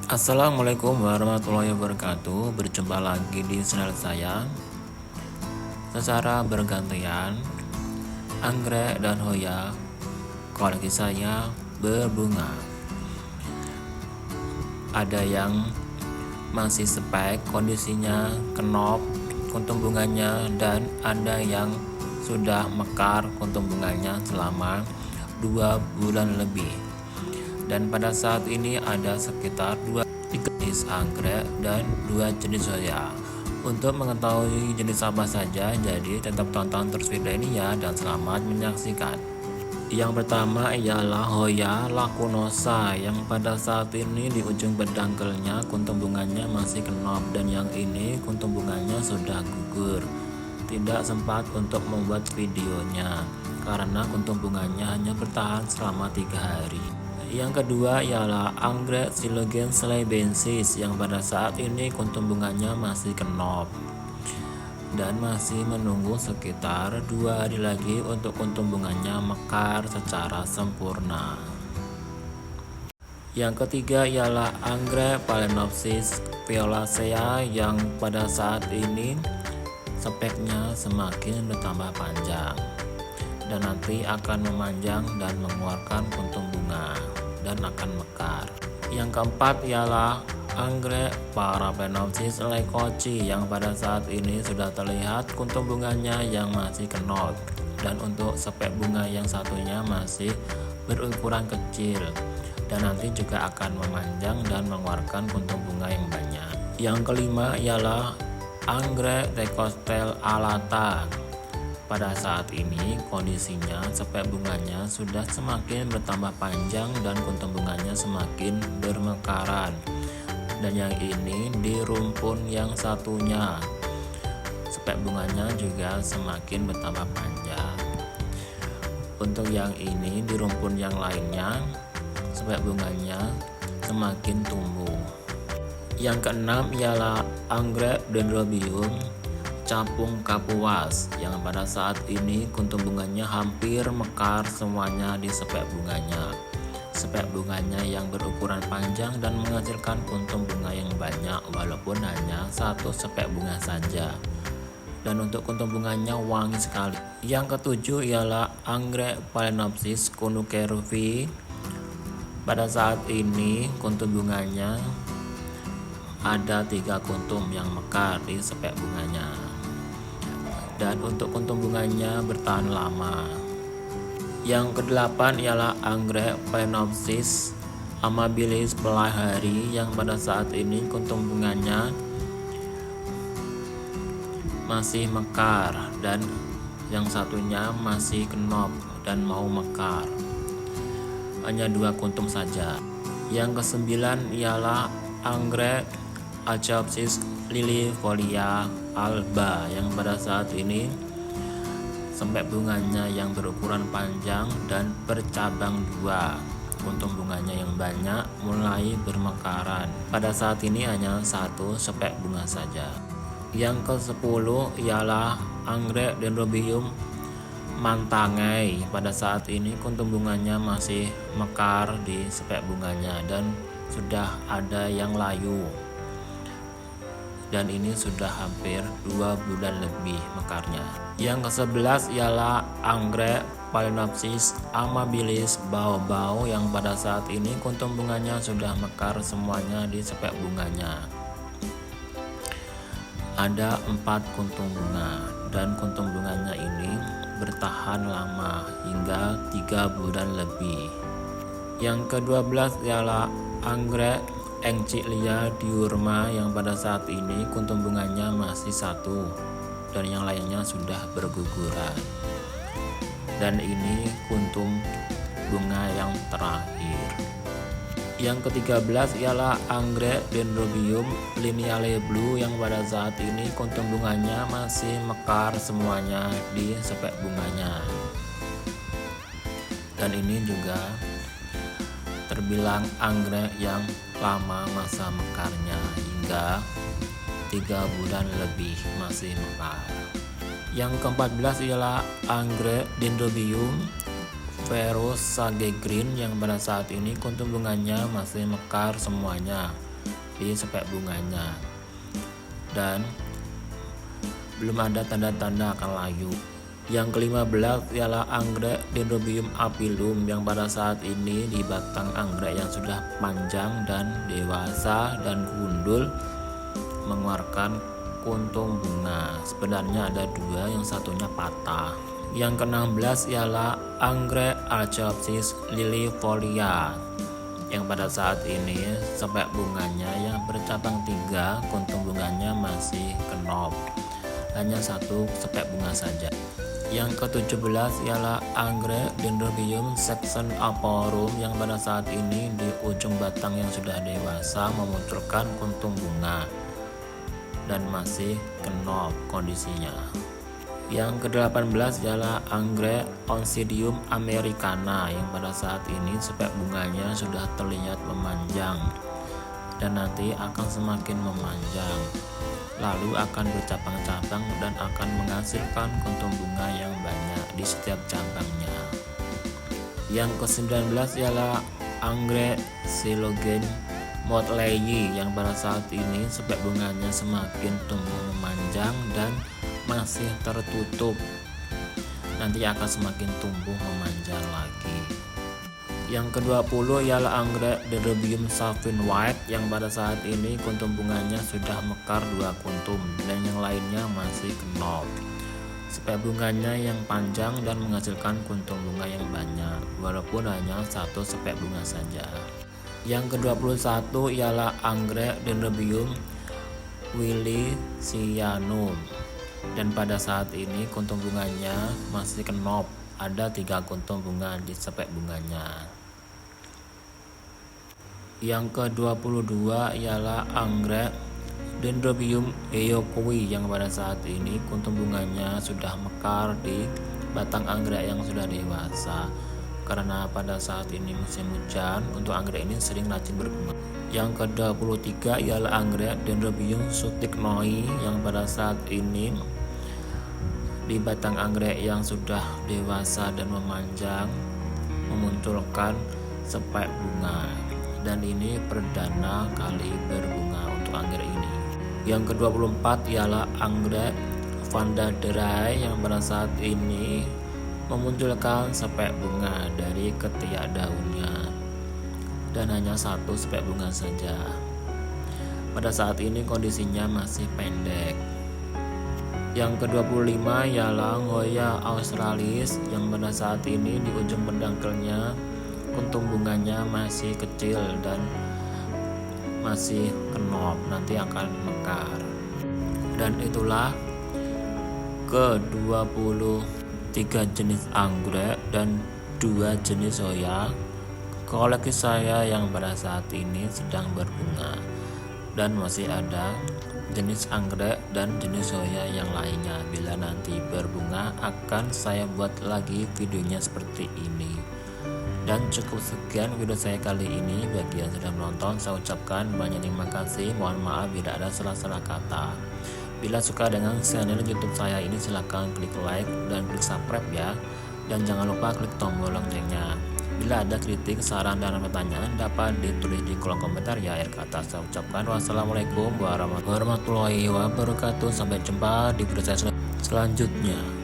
Assalamualaikum warahmatullahi wabarakatuh. Berjumpa lagi di channel saya. Secara bergantian, anggrek dan hoya koleksi saya berbunga. Ada yang masih spek, kondisinya kenop kuntum bunganya, dan ada yang sudah mekar kuntum bunganya selama 2 bulan lebih. Dan pada saat ini ada sekitar 2 jenis anggrek dan 2 jenis hoya. Untuk mengetahui jenis apa saja, jadi tetap tonton terus video ini ya, dan selamat menyaksikan. Yang pertama ialah hoya lacunosa, yang pada saat ini di ujung pedangkelnya kuntum bunganya masih kenop, dan yang ini kuntum bunganya sudah gugur. Tidak sempat untuk membuat videonya karena kuntum bunganya hanya bertahan selama 3 hari. Yang kedua ialah anggrek Silogen sleibensis, yang pada saat ini kuntum bunganya masih kenop dan masih menunggu sekitar 2 hari lagi untuk kuntum bunganya mekar secara sempurna. Yang ketiga ialah anggrek Phalaenopsis violacea, yang pada saat ini speknya semakin bertambah panjang dan nanti akan memanjang dan mengeluarkan kuntum bunga dan akan mekar. Yang keempat ialah anggrek Parabenopsis leucochi, yang pada saat ini sudah terlihat kuntum bunganya yang masih kenop, dan untuk spek bunga yang satunya masih berukuran kecil dan nanti juga akan memanjang dan mengeluarkan kuntum bunga yang banyak. Yang kelima ialah anggrek Thecostel alata. Pada saat ini kondisinya spek bunganya sudah semakin bertambah panjang dan kuntum bunganya semakin bermekaran. Dan yang ini di rumpun yang satunya spek bunganya juga semakin bertambah panjang. Untuk yang ini di rumpun yang lainnya spek bunganya semakin tumbuh. Yang keenam ialah anggrek Dendrobium capung kapuas, yang pada saat ini kuntum bunganya hampir mekar semuanya di spek bunganya. Spek bunganya yang berukuran panjang dan menghasilkan kuntum bunga yang banyak walaupun hanya 1 spek bunga saja. Dan untuk kuntum bunganya wangi sekali. Yang ketujuh ialah anggrek Phalaenopsis kunukeruvi. Pada saat ini kuntum bunganya ada 3 kuntum yang mekar di spek bunganya. Dan untuk kuntum bunganya bertahan lama. Yang kedelapan ialah anggrek Phalaenopsis amabilis pelahari, yang pada saat ini kuntum bunganya masih mekar dan yang satunya masih kenop dan mau mekar. Hanya 2 kuntum saja. Yang kesembilan ialah anggrek Achaopsis liliifolia alba, yang pada saat ini spek bunganya yang berukuran panjang dan bercabang 2. Kuntum bunganya yang banyak mulai bermekaran. Pada saat ini hanya 1 spek bunga saja. Yang ke-10 ialah anggrek Dendrobium mantangai. Pada saat ini kuntum bunganya masih mekar di spek bunganya dan sudah ada yang layu. Dan ini sudah hampir 2 bulan lebih mekarnya. Yang ke-11 ialah anggrek Phalaenopsis amabilis baobao, yang pada saat ini kuntum bunganya sudah mekar semuanya di spek bunganya. Ada 4 kuntum bunga dan kuntum bunganya ini bertahan lama hingga 3 bulan lebih. Yang ke-12 ialah anggrek Enchyclia diurma, yang pada saat ini kuntum bunganya masih 1 dan yang lainnya sudah berguguran. Dan ini kuntum bunga yang terakhir. Yang ke-13 ialah anggrek Dendrobium lineale blue, yang pada saat ini kuntum bunganya masih mekar semuanya di spek bunganya. Dan ini juga terbilang anggrek yang lama masa mekarnya, hingga 3 bulan lebih masih mekar. Yang ke-14 ialah anggrek Dendrobium Verus Sage Green, yang pada saat ini kuntum bunganya masih mekar semuanya di spek bunganya, dan belum ada tanda-tanda akan layu. Yang ke-15 ialah anggrek Dendrobium aphyllum yang pada saat ini di batang anggrek yang sudah panjang dan dewasa dan gundul mengeluarkan kuntum bunga. Sebenarnya ada dua, yang satunya patah. Yang ke-16 ialah anggrek Archaeopsis liliifolia yang pada saat ini spek bunganya yang bercabang 3, kuntum bunganya masih kenop, hanya satu spek bunga saja. Yang ke-17 ialah anggrek Dendrobium saxoniaporum yang pada saat ini di ujung batang yang sudah dewasa memunculkan kuntum bunga dan masih kenop kondisinya. Yang ke-18 ialah anggrek Oncidium americana yang pada saat ini spek bunganya sudah terlihat memanjang dan nanti akan semakin memanjang, lalu akan bercabang-cabang dan akan menghasilkan kuntum bunga yang banyak di setiap cabangnya. Yang ke-19 ialah anggrek Silogen Motley yang pada saat ini spek bunganya semakin tumbuh memanjang dan masih tertutup, nanti akan semakin tumbuh memanjang lagi. Yang ke-20 ialah anggrek Dendrobium Sapphire White yang pada saat ini kuntum bunganya sudah mekar 2 kuntum dan yang lainnya masih kenop. Spek bunganya yang panjang dan menghasilkan kuntum bunga yang banyak, walaupun hanya satu spek bunga saja. Yang ke-21 ialah anggrek Dendrobium willisianum dan pada saat ini kuntum bunganya masih kenop, ada 3 kuntum bunga di spek bunganya. Yang ke-22 ialah anggrek Dendrobium heokui yang pada saat ini kuntum bunganya sudah mekar di batang anggrek yang sudah dewasa, karena pada saat ini musim hujan, untuk anggrek ini sering rajin berbunga. Yang ke-23 ialah anggrek Dendrobium sutignoi yang pada saat ini di batang anggrek yang sudah dewasa dan memanjang memunculkan spek bunga, dan ini perdana kali berbunga untuk anggrek ini. Yang ke-24 ialah anggrek Vanda Derai yang pada saat ini memunculkan spek bunga dari ketiak daunnya dan hanya satu spek bunga saja. Pada saat ini kondisinya masih pendek. Yang ke-25 ialah Hoya australis yang pada saat ini di ujung pendangkelnya kuntum bunganya masih kecil dan masih kenop, nanti akan mekar. Dan itulah ke-23 jenis anggrek dan 2 jenis Hoya koleksi saya yang pada saat ini sedang berbunga, dan masih ada jenis anggrek dan jenis Hoya yang lainnya. Bila nanti berbunga akan saya buat lagi videonya seperti ini. Dan cukup sekian video saya kali ini. Bagi yang sudah menonton, saya ucapkan banyak terima kasih. Mohon maaf bila ada salah-salah kata. Bila suka dengan channel YouTube saya ini, silahkan klik like dan klik subscribe ya. Dan jangan lupa klik tombol loncengnya. Bila ada kritik, saran, dan pertanyaan dapat ditulis di kolom komentar ya. Akhir kata saya ucapkan wassalamualaikum warahmatullahi wabarakatuh. Sampai jumpa di video saya selanjutnya.